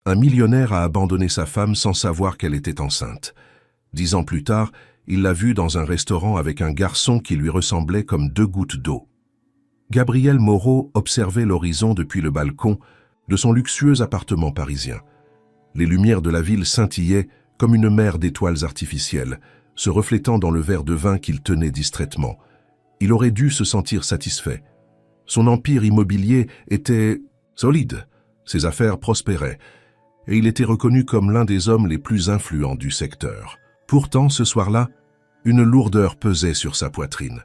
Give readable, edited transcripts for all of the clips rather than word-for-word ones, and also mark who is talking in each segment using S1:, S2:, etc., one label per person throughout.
S1: Un millionnaire a abandonné sa femme sans savoir qu'elle était enceinte. 10 ans plus tard, il l'a vue dans un restaurant avec un garçon qui lui ressemblait comme 2 gouttes d'eau. Gabriel Moreau observait l'horizon depuis le balcon de son luxueux appartement parisien. Les lumières de la ville scintillaient comme une mer d'étoiles artificielles, se reflétant dans le verre de vin qu'il tenait distraitement. Il aurait dû se sentir satisfait. Son empire immobilier était solide, ses affaires prospéraient, et il était reconnu comme l'un des hommes les plus influents du secteur. Pourtant, ce soir-là, une lourdeur pesait sur sa poitrine.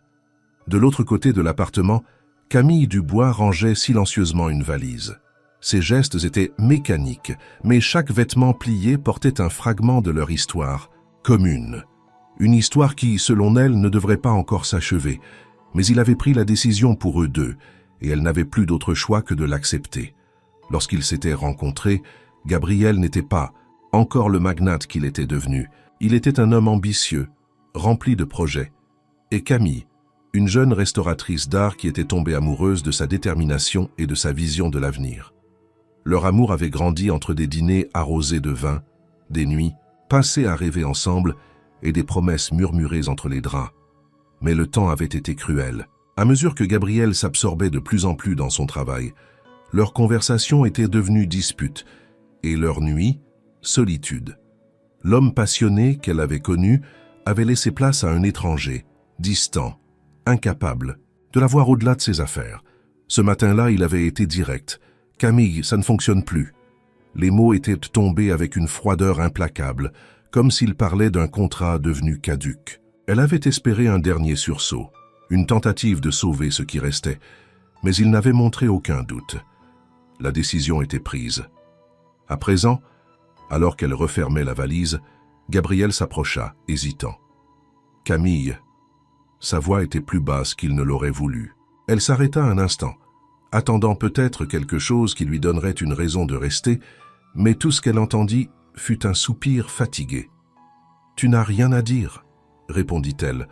S1: De l'autre côté de l'appartement, Camille Dubois rangeait silencieusement une valise. Ses gestes étaient mécaniques, mais chaque vêtement plié portait un fragment de leur histoire, commune. Une histoire qui, selon elle, ne devrait pas encore s'achever, mais il avait pris la décision pour eux deux, et elle n'avait plus d'autre choix que de l'accepter. Lorsqu'ils s'étaient rencontrés, Gabriel n'était pas encore le magnate qu'il était devenu. Il était un homme ambitieux, rempli de projets. Et Camille, une jeune restauratrice d'art qui était tombée amoureuse de sa détermination et de sa vision de l'avenir. Leur amour avait grandi entre des dîners arrosés de vin, des nuits passées à rêver ensemble et des promesses murmurées entre les draps. Mais le temps avait été cruel. À mesure que Gabriel s'absorbait de plus en plus dans son travail, leurs conversations étaient devenues disputes et leurs nuits, solitude. L'homme passionné qu'elle avait connu avait laissé place à un étranger, distant, incapable de la voir au-delà de ses affaires. Ce matin-là, il avait été direct. « Camille, ça ne fonctionne plus. » Les mots étaient tombés avec une froideur implacable, comme s'il parlait d'un contrat devenu caduc. Elle avait espéré un dernier sursaut, une tentative de sauver ce qui restait, mais il n'avait montré aucun doute. La décision était prise. À présent, alors qu'elle refermait la valise, Gabriel s'approcha, hésitant. « Camille !» Sa voix était plus basse qu'il ne l'aurait voulu. Elle s'arrêta un instant, attendant peut-être quelque chose qui lui donnerait une raison de rester, mais tout ce qu'elle entendit fut un soupir fatigué. « Tu n'as rien à dire ?» répondit-elle,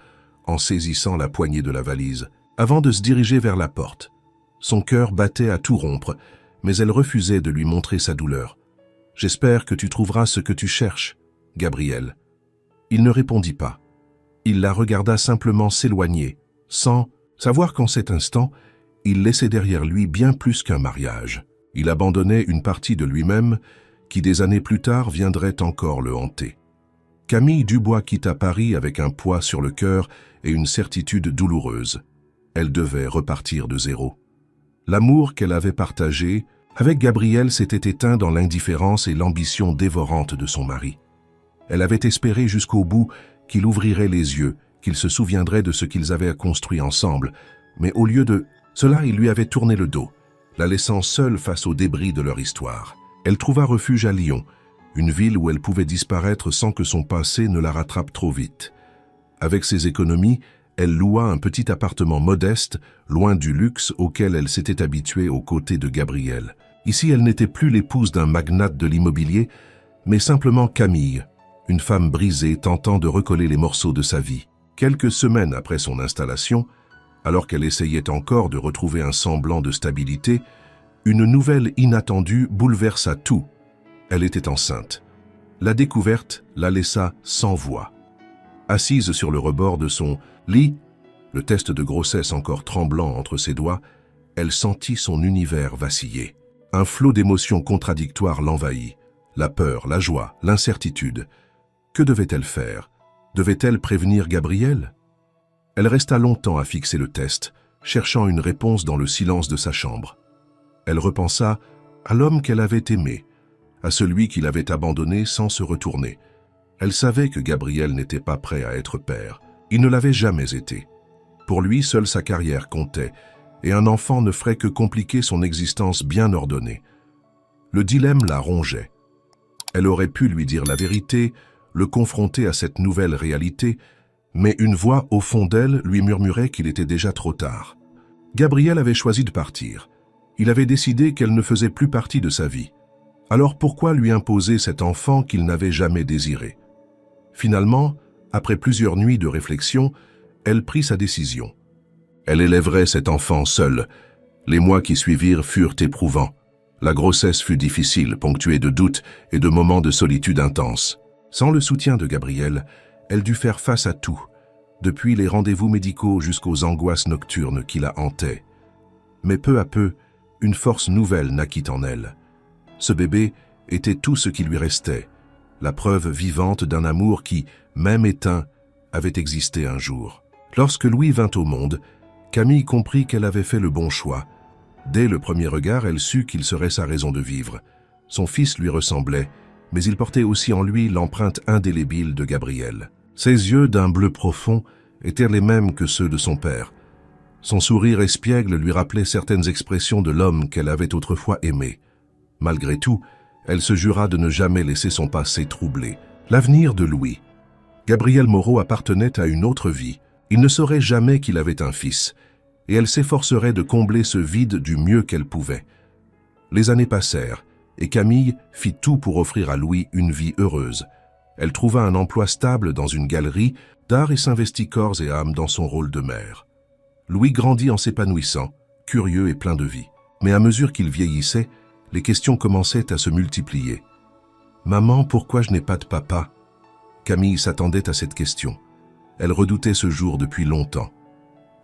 S1: en saisissant la poignée de la valise, avant de se diriger vers la porte. Son cœur battait à tout rompre, mais elle refusait de lui montrer sa douleur. « J'espère que tu trouveras ce que tu cherches, Gabriel. » Il ne répondit pas. Il la regarda simplement s'éloigner, sans savoir qu'en cet instant, il laissait derrière lui bien plus qu'un mariage. Il abandonnait une partie de lui-même qui, des années plus tard, viendrait encore le hanter. Camille Dubois quitta Paris avec un poids sur le cœur et une certitude douloureuse. Elle devait repartir de zéro. L'amour qu'elle avait partagé avec Gabriel s'était éteint dans l'indifférence et l'ambition dévorante de son mari. Elle avait espéré jusqu'au bout qu'il ouvrirait les yeux, qu'il se souviendrait de ce qu'ils avaient construit ensemble, mais au lieu de cela, il lui avait tourné le dos, la laissant seule face aux débris de leur histoire. Elle trouva refuge à Lyon, une ville où elle pouvait disparaître sans que son passé ne la rattrape trop vite. Avec ses économies, elle loua un petit appartement modeste, loin du luxe auquel elle s'était habituée aux côtés de Gabriel. Ici, elle n'était plus l'épouse d'un magnate de l'immobilier, mais simplement Camille, une femme brisée tentant de recoller les morceaux de sa vie. Quelques semaines après son installation, alors qu'elle essayait encore de retrouver un semblant de stabilité, une nouvelle inattendue bouleversa tout. Elle était enceinte. La découverte la laissa sans voix. Assise sur le rebord de son lit, le test de grossesse encore tremblant entre ses doigts, elle sentit son univers vaciller. Un flot d'émotions contradictoires l'envahit. La peur, la joie, l'incertitude. Que devait-elle faire? Devait-elle prévenir Gabriel? Elle resta longtemps à fixer le test, cherchant une réponse dans le silence de sa chambre. Elle repensa à l'homme qu'elle avait aimé, à celui qui l'avait abandonné sans se retourner. Elle savait que Gabriel n'était pas prêt à être père. Il ne l'avait jamais été. Pour lui, seule sa carrière comptait, et un enfant ne ferait que compliquer son existence bien ordonnée. Le dilemme la rongeait. Elle aurait pu lui dire la vérité, le confronter à cette nouvelle réalité, mais une voix au fond d'elle lui murmurait qu'il était déjà trop tard. Gabriel avait choisi de partir. Il avait décidé qu'elle ne faisait plus partie de sa vie. Alors pourquoi lui imposer cet enfant qu'il n'avait jamais désiré? Finalement, après plusieurs nuits de réflexion, elle prit sa décision. Elle élèverait cet enfant seule. Les mois qui suivirent furent éprouvants. La grossesse fut difficile, ponctuée de doutes et de moments de solitude intense. Sans le soutien de Gabrielle, elle dut faire face à tout, depuis les rendez-vous médicaux jusqu'aux angoisses nocturnes qui la hantaient. Mais peu à peu, une force nouvelle naquit en elle. Ce bébé était tout ce qui lui restait, la preuve vivante d'un amour qui, même éteint, avait existé un jour. Lorsque Louis vint au monde, Camille comprit qu'elle avait fait le bon choix. Dès le premier regard, elle sut qu'il serait sa raison de vivre. Son fils lui ressemblait, mais il portait aussi en lui l'empreinte indélébile de Gabrielle. Ses yeux, d'un bleu profond, étaient les mêmes que ceux de son père. Son sourire espiègle lui rappelait certaines expressions de l'homme qu'elle avait autrefois aimé. Malgré tout, elle se jura de ne jamais laisser son passé troubler. L'avenir de Louis. Gabrielle Moreau appartenait à une autre vie. Il ne saurait jamais qu'il avait un fils, et elle s'efforcerait de combler ce vide du mieux qu'elle pouvait. Les années passèrent, et Camille fit tout pour offrir à Louis une vie heureuse. Elle trouva un emploi stable dans une galerie d'art et s'investit corps et âme dans son rôle de mère. Louis grandit en s'épanouissant, curieux et plein de vie. Mais à mesure qu'il vieillissait, les questions commençaient à se multiplier. « Maman, pourquoi je n'ai pas de papa ?» Camille s'attendait à cette question. Elle redoutait ce jour depuis longtemps.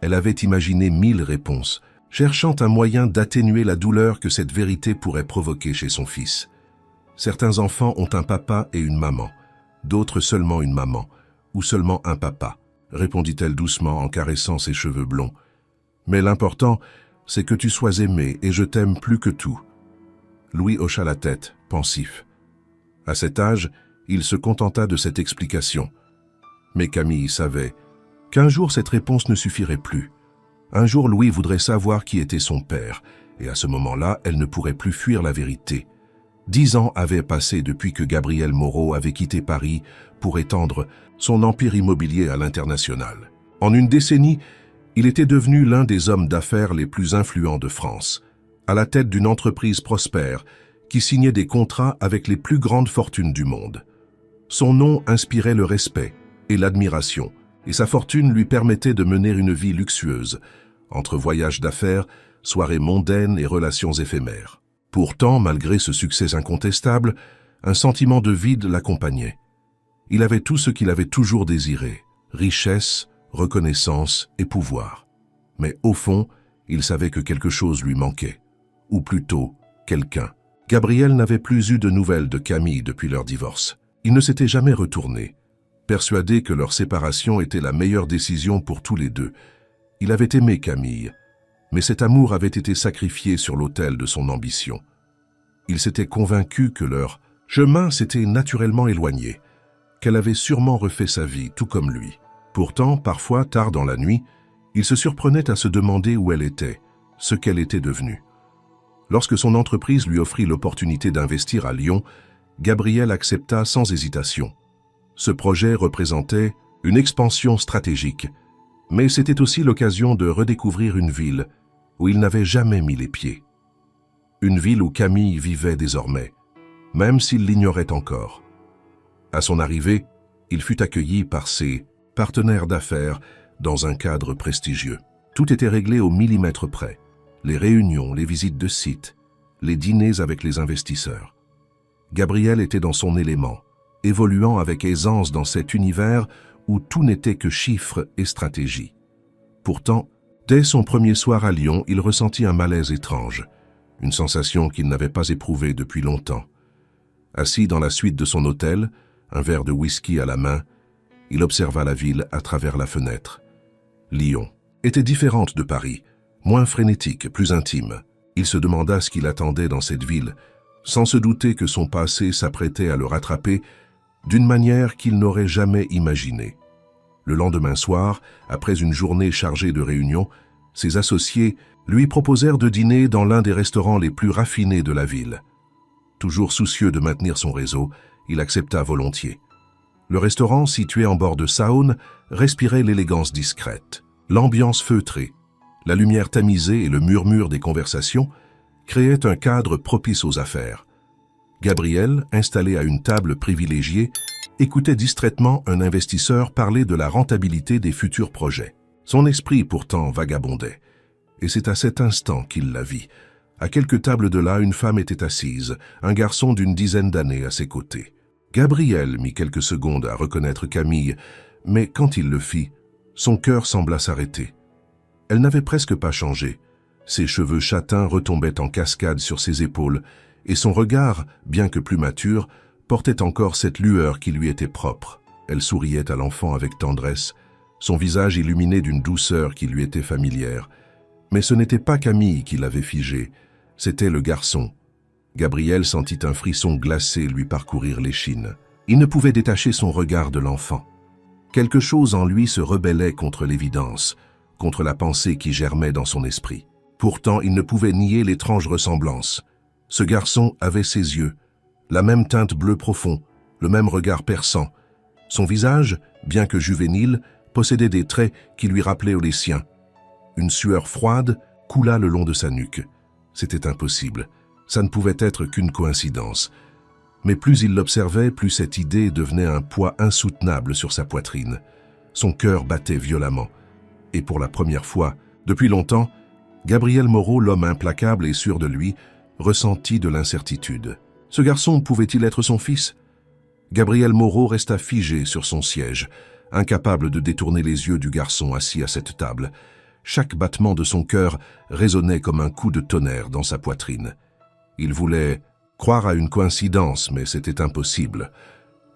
S1: Elle avait imaginé 1000 réponses, cherchant un moyen d'atténuer la douleur que cette vérité pourrait provoquer chez son fils. Certains enfants ont un papa et une maman, d'autres seulement une maman, ou seulement un papa, répondit-elle doucement en caressant ses cheveux blonds. Mais l'important, c'est que tu sois aimé et je t'aime plus que tout. Louis hocha la tête, pensif. À cet âge, il se contenta de cette explication. Mais Camille savait qu'un jour cette réponse ne suffirait plus. Un jour Louis voudrait savoir qui était son père, et à ce moment-là, elle ne pourrait plus fuir la vérité. 10 ans avaient passé depuis que Gabrielle Moreau avait quitté Paris pour étendre son empire immobilier à l'international. En une décennie, il était devenu l'un des hommes d'affaires les plus influents de France, à la tête d'une entreprise prospère qui signait des contrats avec les plus grandes fortunes du monde. Son nom inspirait le respect et l'admiration, et sa fortune lui permettait de mener une vie luxueuse, entre voyages d'affaires, soirées mondaines et relations éphémères. Pourtant, malgré ce succès incontestable, un sentiment de vide l'accompagnait. Il avait tout ce qu'il avait toujours désiré, richesse, reconnaissance et pouvoir. Mais au fond, il savait que quelque chose lui manquait, ou plutôt, quelqu'un. Gabrielle n'avait plus eu de nouvelles de Camille depuis leur divorce. Il ne s'était jamais retourné, persuadé que leur séparation était la meilleure décision pour tous les deux. Il avait aimé Camille, mais cet amour avait été sacrifié sur l'autel de son ambition. Il s'était convaincu que leur chemin s'était naturellement éloigné, qu'elle avait sûrement refait sa vie, tout comme lui. Pourtant, parfois, tard dans la nuit, il se surprenait à se demander où elle était, ce qu'elle était devenue. Lorsque son entreprise lui offrit l'opportunité d'investir à Lyon, Gabrielle accepta sans hésitation. Ce projet représentait une expansion stratégique, mais c'était aussi l'occasion de redécouvrir une ville où il n'avait jamais mis les pieds. Une ville où Camille vivait désormais, même s'il l'ignorait encore. À son arrivée, il fut accueilli par ses partenaires d'affaires dans un cadre prestigieux. Tout était réglé au millimètre près. Les réunions, les visites de sites, les dîners avec les investisseurs. Gabrielle était dans son élément, évoluant avec aisance dans cet univers où tout n'était que chiffres et stratégie. Pourtant, dès son premier soir à Lyon, il ressentit un malaise étrange, une sensation qu'il n'avait pas éprouvée depuis longtemps. Assis dans la suite de son hôtel, un verre de whisky à la main, il observa la ville à travers la fenêtre. Lyon était différente de Paris, moins frénétique, plus intime. Il se demanda ce qu'il attendait dans cette ville, sans se douter que son passé s'apprêtait à le rattraper d'une manière qu'il n'aurait jamais imaginée. Le lendemain soir, après une journée chargée de réunions, ses associés lui proposèrent de dîner dans l'un des restaurants les plus raffinés de la ville. Toujours soucieux de maintenir son réseau, il accepta volontiers. Le restaurant, situé en bord de Saône, respirait l'élégance discrète. L'ambiance feutrée, la lumière tamisée et le murmure des conversations créaient un cadre propice aux affaires. Gabrielle, installée à une table privilégiée, écoutait distraitement un investisseur parler de la rentabilité des futurs projets. Son esprit pourtant vagabondait, et c'est à cet instant qu'il la vit, À quelques tables de là, une femme était assise, un garçon d'une dizaine d'années à ses côtés. Gabriel mit quelques secondes à reconnaître Camille, mais quand il le fit, son cœur sembla s'arrêter. Elle n'avait presque pas changé. Ses cheveux châtains retombaient en cascade sur ses épaules, et son regard, bien que plus mature, portait encore cette lueur qui lui était propre. Elle souriait à l'enfant avec tendresse, son visage illuminé d'une douceur qui lui était familière. Mais ce n'était pas Camille qui l'avait figé, c'était le garçon. Gabriel sentit un frisson glacé lui parcourir l'échine. Il ne pouvait détacher son regard de l'enfant. Quelque chose en lui se rebellait contre l'évidence, contre la pensée qui germait dans son esprit. Pourtant, il ne pouvait nier l'étrange ressemblance. Ce garçon avait ses yeux, la même teinte bleu profond, le même regard perçant. Son visage, bien que juvénile, possédait des traits qui lui rappelaient les siens. Une sueur froide coula le long de sa nuque. C'était impossible. Ça ne pouvait être qu'une coïncidence. Mais plus il l'observait, plus cette idée devenait un poids insoutenable sur sa poitrine. Son cœur battait violemment. Et pour la première fois, depuis longtemps, Gabriel Moreau, l'homme implacable et sûr de lui, ressentit de l'incertitude. Ce garçon pouvait-il être son fils? Gabriel Moreau resta figé sur son siège, incapable de détourner les yeux du garçon assis à cette table. Chaque battement de son cœur résonnait comme un coup de tonnerre dans sa poitrine. Il voulait croire à une coïncidence, mais c'était impossible.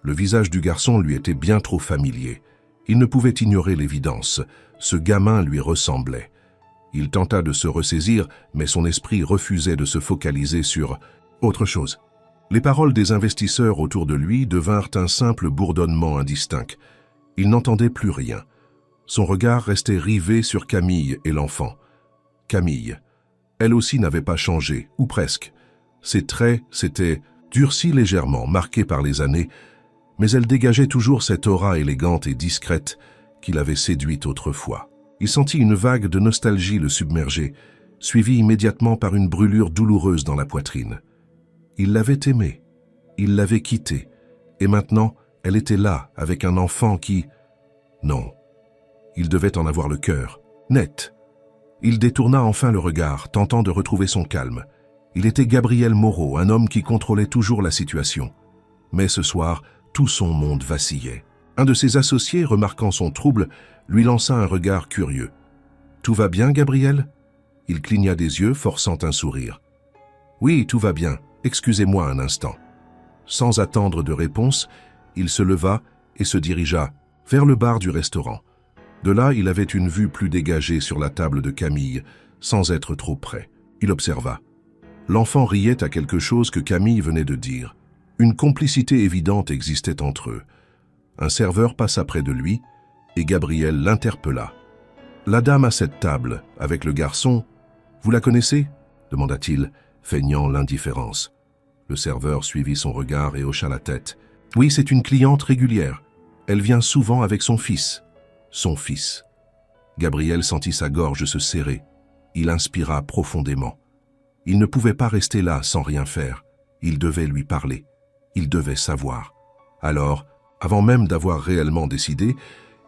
S1: Le visage du garçon lui était bien trop familier. Il ne pouvait ignorer l'évidence. Ce gamin lui ressemblait. Il tenta de se ressaisir, mais son esprit refusait de se focaliser sur autre chose. Les paroles des investisseurs autour de lui devinrent un simple bourdonnement indistinct. Il n'entendait plus rien. Son regard restait rivé sur Camille et l'enfant. Camille. Elle aussi n'avait pas changé, ou presque. Ses traits s'étaient durcis légèrement, marqués par les années, mais elle dégageait toujours cette aura élégante et discrète qui l'avait séduite autrefois. Il sentit une vague de nostalgie le submerger, suivie immédiatement par une brûlure douloureuse dans la poitrine. Il l'avait aimée, il l'avait quittée, et maintenant, elle était là, avec un enfant qui... Non, il devait en avoir le cœur, net. Il détourna enfin le regard, tentant de retrouver son calme. Il était Gabriel Moreau, un homme qui contrôlait toujours la situation. Mais ce soir, tout son monde vacillait. Un de ses associés, remarquant son trouble, lui lança un regard curieux. « Tout va bien, Gabriel ?» Il cligna des yeux, forçant un sourire. « Oui, tout va bien. Excusez-moi un instant. » Sans attendre de réponse, il se leva et se dirigea vers le bar du restaurant. De là, il avait une vue plus dégagée sur la table de Camille, sans être trop près. Il observa. L'enfant riait à quelque chose que Camille venait de dire. Une complicité évidente existait entre eux. Un serveur passa près de lui, et Gabriel l'interpella. « La dame à cette table, avec le garçon, vous la connaissez ?» demanda-t-il, feignant l'indifférence. Le serveur suivit son regard et hocha la tête. « Oui, c'est une cliente régulière. Elle vient souvent avec son fils. » Son fils. Gabriel sentit sa gorge se serrer. Il inspira profondément. Il ne pouvait pas rester là sans rien faire. Il devait lui parler. Il devait savoir. Alors, avant même d'avoir réellement décidé,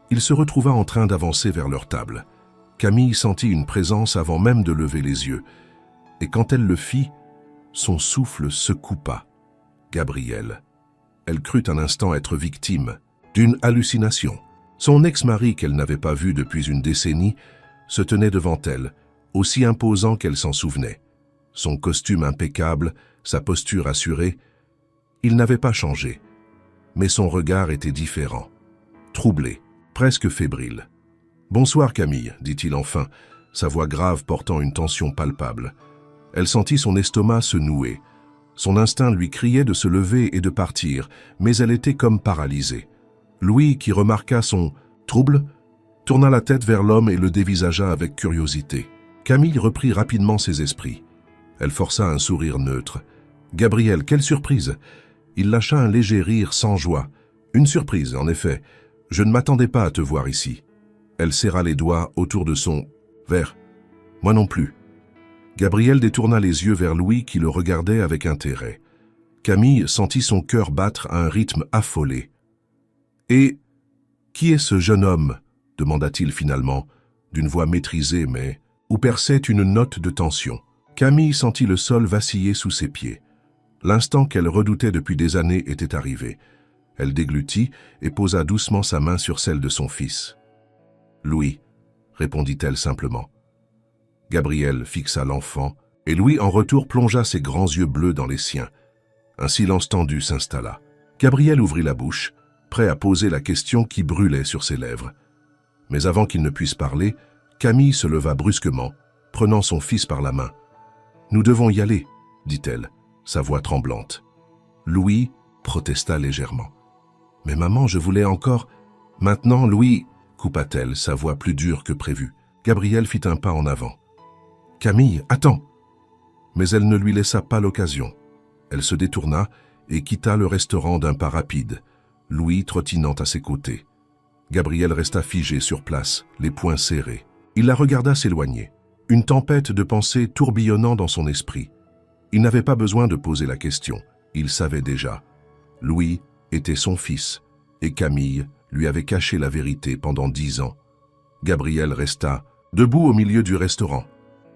S1: il se retrouva en train d'avancer vers leur table. Camille sentit une présence avant même de lever les yeux. Et quand elle le fit, son souffle se coupa. Gabriel. Elle crut un instant être victime d'une hallucination. Son ex-mari, qu'elle n'avait pas vu depuis une décennie, se tenait devant elle, aussi imposant qu'elle s'en souvenait. Son costume impeccable, sa posture assurée, il n'avait pas changé. Mais son regard était différent, troublé, presque fébrile. « Bonsoir Camille, dit-il enfin, sa voix grave portant une tension palpable. Elle sentit son estomac se nouer. Son instinct lui criait de se lever et de partir, mais elle était comme paralysée. Louis, qui remarqua son trouble, tourna la tête vers l'homme et le dévisagea avec curiosité. Camille reprit rapidement ses esprits. Elle força un sourire neutre. « Gabriel, quelle surprise !» Il lâcha un léger rire sans joie. « Une surprise, en effet. Je ne m'attendais pas à te voir ici. » Elle serra les doigts autour de son verre. « Moi non plus. » Gabriel détourna les yeux vers Louis qui le regardait avec intérêt. Camille sentit son cœur battre à un rythme affolé. « Et qui est ce jeune homme ?» demanda-t-il finalement, d'une voix maîtrisée mais où perçait une note de tension. Camille sentit le sol vaciller sous ses pieds. L'instant qu'elle redoutait depuis des années était arrivé. Elle déglutit et posa doucement sa main sur celle de son fils. « Louis », répondit-elle simplement. Gabriel fixa l'enfant, et Louis en retour plongea ses grands yeux bleus dans les siens. Un silence tendu s'installa. Gabriel ouvrit la bouche, prêt à poser la question qui brûlait sur ses lèvres. Mais avant qu'il ne puisse parler, Camille se leva brusquement, prenant son fils par la main. « Nous devons y aller, » dit-elle, sa voix tremblante. Louis protesta légèrement. « Mais maman, je voulais encore... » « Maintenant, Louis, » coupa-t-elle, sa voix plus dure que prévu. Gabriel fit un pas en avant. « Camille, attends !» Mais elle ne lui laissa pas l'occasion. Elle se détourna et quitta le restaurant d'un pas rapide, Louis trottinant à ses côtés. Gabriel resta figé sur place, les poings serrés. Il la regarda s'éloigner, une tempête de pensées tourbillonnant dans son esprit. Il n'avait pas besoin de poser la question, il savait déjà. Louis était son fils, et Camille lui avait caché la vérité pendant 10 ans. Gabriel resta debout au milieu du restaurant,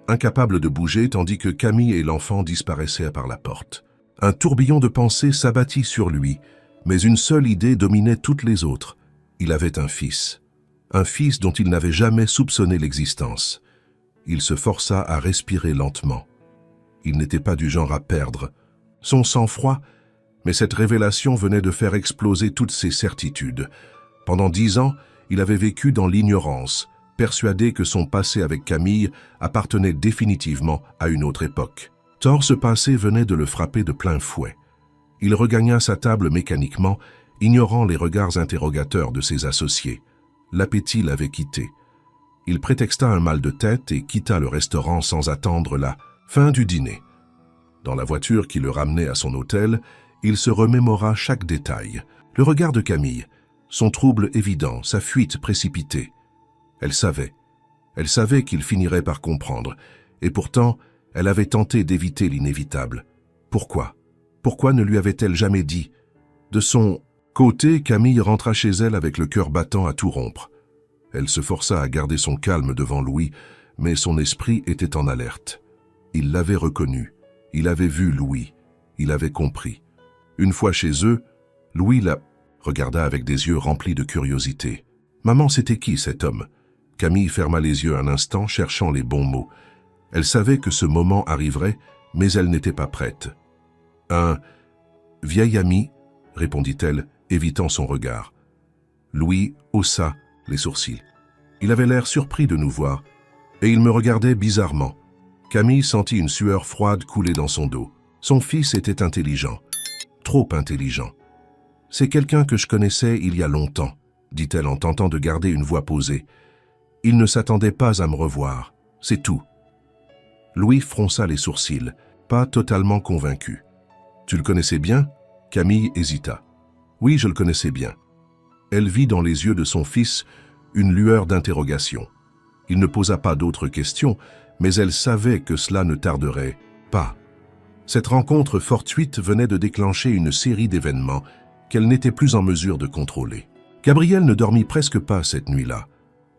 S1: incapable de bouger tandis que Camille et l'enfant disparaissaient par la porte. Un tourbillon de pensées s'abattit sur lui, mais une seule idée dominait toutes les autres. Il avait un fils dont il n'avait jamais soupçonné l'existence. Il se força à respirer lentement. Il n'était pas du genre à perdre son sang-froid, mais cette révélation venait de faire exploser toutes ses certitudes. Pendant 10 ans, il avait vécu dans l'ignorance, persuadé que son passé avec Camille appartenait définitivement à une autre époque. Or, ce passé venait de le frapper de plein fouet. Il regagna sa table mécaniquement, ignorant les regards interrogateurs de ses associés. L'appétit l'avait quitté. Il prétexta un mal de tête et quitta le restaurant sans attendre la fin du dîner. Dans la voiture qui le ramenait à son hôtel, il se remémora chaque détail. Le regard de Camille, son trouble évident, sa fuite précipitée. Elle savait qu'il finirait par comprendre, et pourtant, elle avait tenté d'éviter l'inévitable. Pourquoi ne lui avait-elle jamais dit? De son côté, Camille rentra chez elle avec le cœur battant à tout rompre. Elle se força à garder son calme devant Louis, mais son esprit était en alerte. Il l'avait reconnu, il avait vu Louis, il avait compris. Une fois chez eux, Louis la regarda avec des yeux remplis de curiosité. « Maman, c'était qui cet homme ?» Camille ferma les yeux un instant, cherchant les bons mots. Elle savait que ce moment arriverait, mais elle n'était pas prête. « Un vieil ami ?» répondit-elle, évitant son regard. Louis haussa les sourcils. Il avait l'air surpris de nous voir, et il me regardait bizarrement. Camille sentit une sueur froide couler dans son dos. Son fils était intelligent, trop intelligent. « C'est quelqu'un que je connaissais il y a longtemps, » dit-elle en tentant de garder une voix posée. « Il ne s'attendait pas à me revoir, c'est tout. » Louis fronça les sourcils, pas totalement convaincu. « Tu le connaissais bien ?» Camille hésita. « Oui, je le connaissais bien. » Elle vit dans les yeux de son fils une lueur d'interrogation. Il ne posa pas d'autres questions, mais elle savait que cela ne tarderait pas. Cette rencontre fortuite venait de déclencher une série d'événements qu'elle n'était plus en mesure de contrôler. Gabriel ne dormit presque pas cette nuit-là.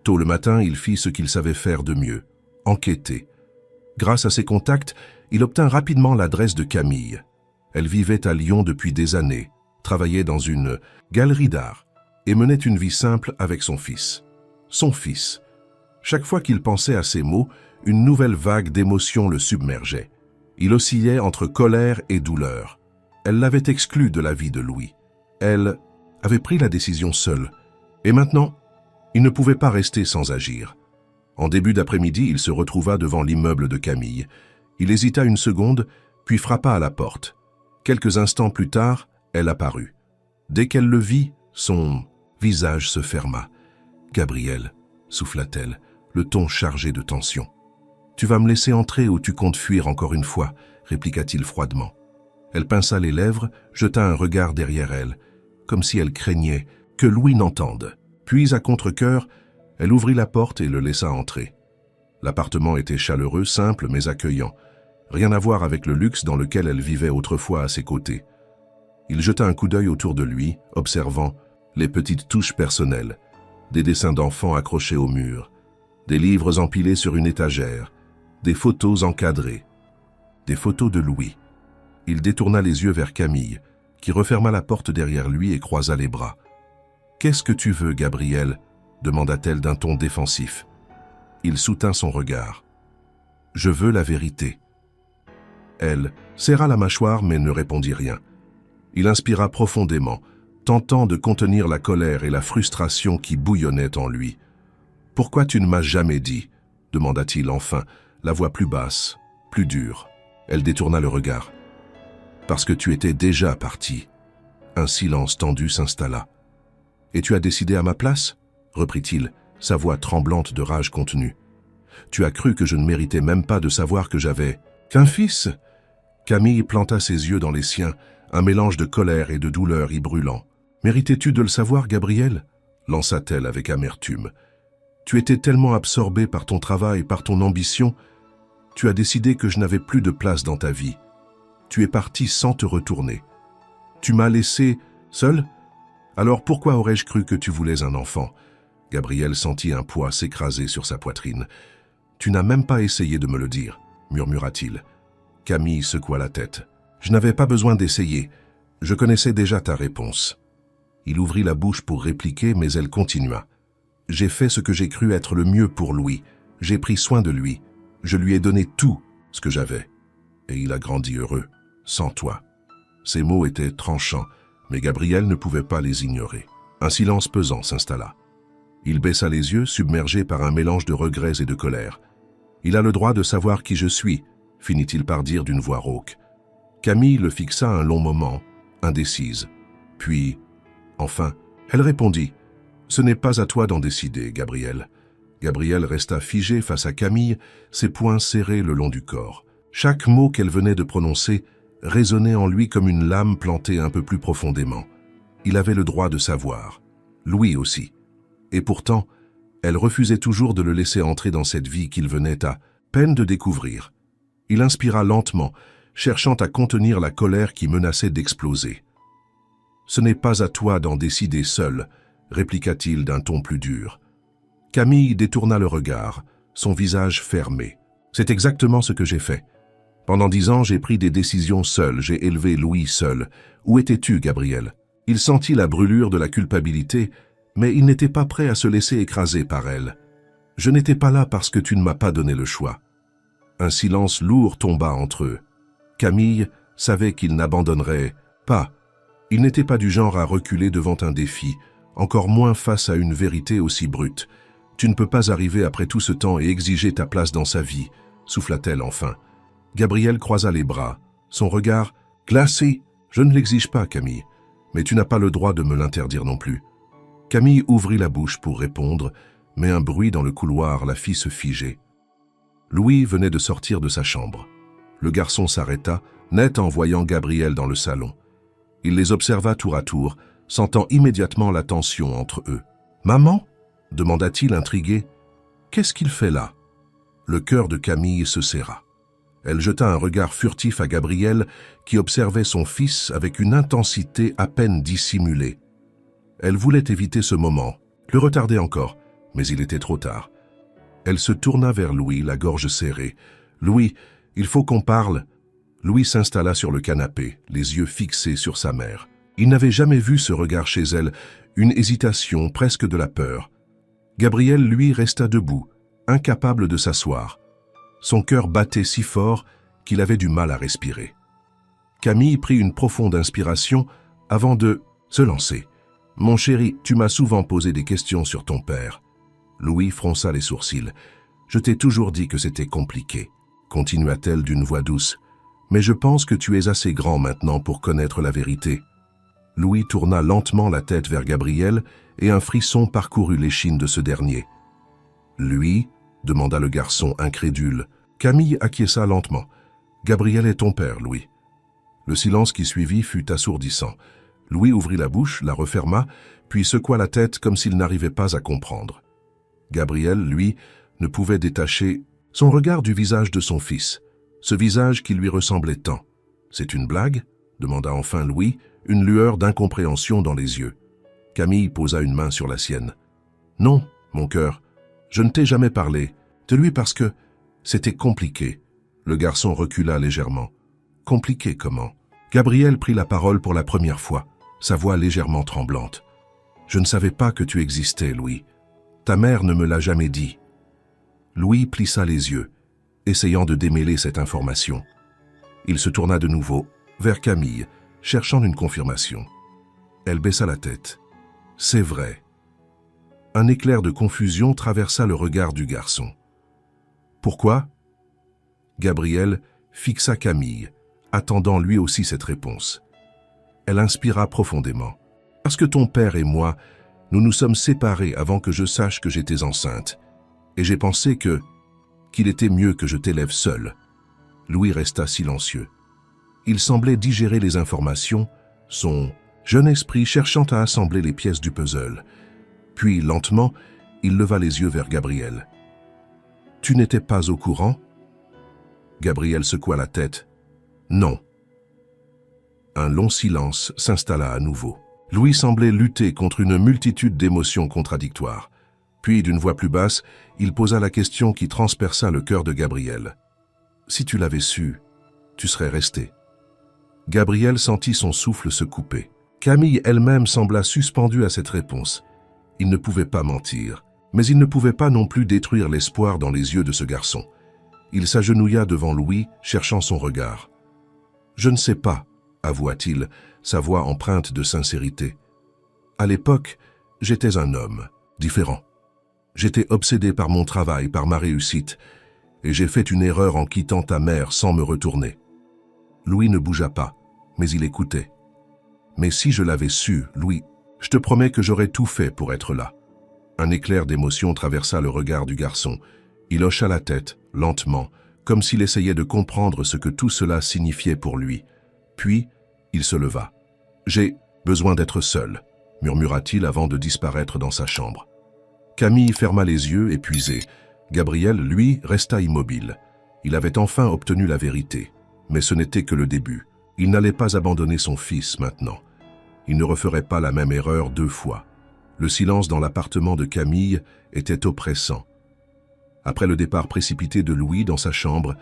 S1: Tôt le matin, il fit ce qu'il savait faire de mieux, enquêter. Grâce à ses contacts, il obtint rapidement l'adresse de Camille. Elle vivait à Lyon depuis des années, travaillait dans une galerie d'art et menait une vie simple avec son fils. Son fils. Chaque fois qu'il pensait à ces mots, une nouvelle vague d'émotions le submergeait. Il oscillait entre colère et douleur. Elle l'avait exclu de la vie de Louis. Elle avait pris la décision seule. Et maintenant, il ne pouvait pas rester sans agir. En début d'après-midi, il se retrouva devant l'immeuble de Camille. Il hésita une seconde, puis frappa à la porte. Quelques instants plus tard, elle apparut. Dès qu'elle le vit, son visage se ferma. « Gabriel » souffla-t-elle, le ton chargé de tension. « Tu vas me laisser entrer ou tu comptes fuir encore une fois » répliqua-t-il froidement. Elle pinça les lèvres, jeta un regard derrière elle, comme si elle craignait que Louis n'entende. Puis, à contre-cœur, elle ouvrit la porte et le laissa entrer. L'appartement était chaleureux, simple mais accueillant. Rien à voir avec le luxe dans lequel elle vivait autrefois à ses côtés. Il jeta un coup d'œil autour de lui, observant les petites touches personnelles, des dessins d'enfants accrochés au mur, des livres empilés sur une étagère, des photos encadrées. des photos de Louis. Il détourna les yeux vers Camille, qui referma la porte derrière lui et croisa les bras. « Qu'est-ce que tu veux, Gabriel ?» demanda-t-elle d'un ton défensif. Il soutint son regard. « Je veux la vérité. » Elle serra la mâchoire mais ne répondit rien. Il inspira profondément, tentant de contenir la colère et la frustration qui bouillonnaient en lui. « Pourquoi tu ne m'as jamais dit ?» demanda-t-il enfin, la voix plus basse, plus dure. Elle détourna le regard. « Parce que tu étais déjà parti. » Un silence tendu s'installa. « Et tu as décidé à ma place ?» reprit-il, sa voix tremblante de rage contenue. « Tu as cru que je ne méritais même pas de savoir que j'avais qu'un fils ?» Camille planta ses yeux dans les siens, un mélange de colère et de douleur y brûlant. « Méritais-tu de le savoir, Gabriel ?» lança-t-elle avec amertume. « Tu étais tellement absorbé par ton travail, par ton ambition. Tu as décidé que je n'avais plus de place dans ta vie. Tu es parti sans te retourner. Tu m'as laissé seul? Alors pourquoi aurais-je cru que tu voulais un enfant ?» Gabriel sentit un poids s'écraser sur sa poitrine. « Tu n'as même pas essayé de me le dire, » murmura-t-il. Camille secoua la tête. « Je n'avais pas besoin d'essayer. Je connaissais déjà ta réponse. » Il ouvrit la bouche pour répliquer, mais elle continua. « J'ai fait ce que j'ai cru être le mieux pour Louis. J'ai pris soin de lui. Je lui ai donné tout ce que j'avais. Et il a grandi heureux, sans toi. » Ces mots étaient tranchants, mais Gabriel ne pouvait pas les ignorer. Un silence pesant s'installa. Il baissa les yeux, submergé par un mélange de regrets et de colère. « Il a le droit de savoir qui je suis », finit-il par dire d'une voix rauque. Camille le fixa un long moment, indécise. Puis, enfin, elle répondit « Ce n'est pas à toi d'en décider, Gabriel. » Gabriel resta figé face à Camille, ses poings serrés le long du corps. Chaque mot qu'elle venait de prononcer résonnait en lui comme une lame plantée un peu plus profondément. Il avait le droit de savoir. Louis aussi. Et pourtant, elle refusait toujours de le laisser entrer dans cette vie qu'il venait à peine de découvrir. Il inspira lentement, cherchant à contenir la colère qui menaçait d'exploser. « Ce n'est pas à toi d'en décider seul », répliqua-t-il d'un ton plus dur. Camille détourna le regard, son visage fermé. « C'est exactement ce que j'ai fait. Pendant 10 ans, j'ai pris des décisions seul, j'ai élevé Louis seul. Où étais-tu, Gabriel ?» Il sentit la brûlure de la culpabilité, mais il n'était pas prêt à se laisser écraser par elle. « Je n'étais pas là parce que tu ne m'as pas donné le choix. » Un silence lourd tomba entre eux. Camille savait qu'il n'abandonnerait pas. Il n'était pas du genre à reculer devant un défi, encore moins face à une vérité aussi brute. « Tu ne peux pas arriver après tout ce temps et exiger ta place dans sa vie, » souffla-t-elle enfin. Gabriel croisa les bras, son regard glacé. « Je ne l'exige pas, Camille, mais tu n'as pas le droit de me l'interdire non plus. » Camille ouvrit la bouche pour répondre, mais un bruit dans le couloir la fit se figer. Louis venait de sortir de sa chambre. Le garçon s'arrêta, net en voyant Gabriel dans le salon. Il les observa tour à tour, sentant immédiatement la tension entre eux. « Maman ?» demanda-t-il intrigué. « Qu'est-ce qu'il fait là ?» Le cœur de Camille se serra. Elle jeta un regard furtif à Gabriel, qui observait son fils avec une intensité à peine dissimulée. Elle voulait éviter ce moment, le retarder encore, mais il était trop tard. Elle se tourna vers Louis, la gorge serrée. « Louis, il faut qu'on parle. » Louis s'installa sur le canapé, les yeux fixés sur sa mère. Il n'avait jamais vu ce regard chez elle, une hésitation, presque de la peur. Gabriel, lui, resta debout, incapable de s'asseoir. Son cœur battait si fort qu'il avait du mal à respirer. Camille prit une profonde inspiration avant de se lancer. « Mon chéri, tu m'as souvent posé des questions sur ton père. » Louis fronça les sourcils. « Je t'ai toujours dit que c'était compliqué, » continua-t-elle d'une voix douce. « Mais je pense que tu es assez grand maintenant pour connaître la vérité. » Louis tourna lentement la tête vers Gabriel et un frisson parcourut l'échine de ce dernier. « Lui ?» demanda le garçon incrédule. Camille acquiesça lentement. « Gabriel est ton père, Louis. » Le silence qui suivit fut assourdissant. Louis ouvrit la bouche, la referma, puis secoua la tête comme s'il n'arrivait pas à comprendre. Gabriel, lui, ne pouvait détacher son regard du visage de son fils, ce visage qui lui ressemblait tant. « C'est une blague ?» demanda enfin Louis, une lueur d'incompréhension dans les yeux. Camille posa une main sur la sienne. « Non, mon cœur, je ne t'ai jamais parlé de lui parce que c'était compliqué. » Le garçon recula légèrement. Compliqué comment? Gabriel prit la parole pour la première fois, sa voix légèrement tremblante. Je ne savais pas que tu existais, Louis. Ta mère ne me l'a jamais dit. Louis plissa les yeux, essayant de démêler cette information. Il se tourna de nouveau vers Camille, cherchant une confirmation. Elle baissa la tête. C'est vrai. Un éclair de confusion traversa le regard du garçon. Pourquoi? Gabriel fixa Camille, attendant lui aussi cette réponse. Elle inspira profondément. Parce que ton père et moi, nous nous sommes séparés avant que je sache que j'étais enceinte. Et j'ai pensé qu'il était mieux que je t'élève seul. Louis resta silencieux. Il semblait digérer les informations, son jeune esprit cherchant à assembler les pièces du puzzle. Puis, lentement, il leva les yeux vers Gabriel. « Tu n'étais pas au courant ?» Gabriel secoua la tête. « Non. » Un long silence s'installa à nouveau. Louis semblait lutter contre une multitude d'émotions contradictoires. Puis, d'une voix plus basse, il posa la question qui transperça le cœur de Gabriel. « Si tu l'avais su, tu serais resté. » Gabriel sentit son souffle se couper. Camille elle-même sembla suspendue à cette réponse. Il ne pouvait pas mentir, mais il ne pouvait pas non plus détruire l'espoir dans les yeux de ce garçon. Il s'agenouilla devant Louis, cherchant son regard. « Je ne sais pas, » avoua-t-il, sa voix empreinte de sincérité. « À l'époque, j'étais un homme, différent. J'étais obsédé par mon travail, par ma réussite, et j'ai fait une erreur en quittant ta mère sans me retourner. » Louis ne bougea pas, mais il écoutait. « Mais si je l'avais su, Louis, je te promets que j'aurais tout fait pour être là. » Un éclair d'émotion traversa le regard du garçon. Il hocha la tête, lentement, comme s'il essayait de comprendre ce que tout cela signifiait pour lui. Puis, il se leva. « J'ai besoin d'être seul, » murmura-t-il avant de disparaître dans sa chambre. Camille ferma les yeux, épuisé. Gabriel, lui, resta immobile. Il avait enfin obtenu la vérité. Mais ce n'était que le début. Il n'allait pas abandonner son fils maintenant. Il ne referait pas la même erreur 2 fois. Le silence dans l'appartement de Camille était oppressant. Après le départ précipité de Louis dans sa chambre,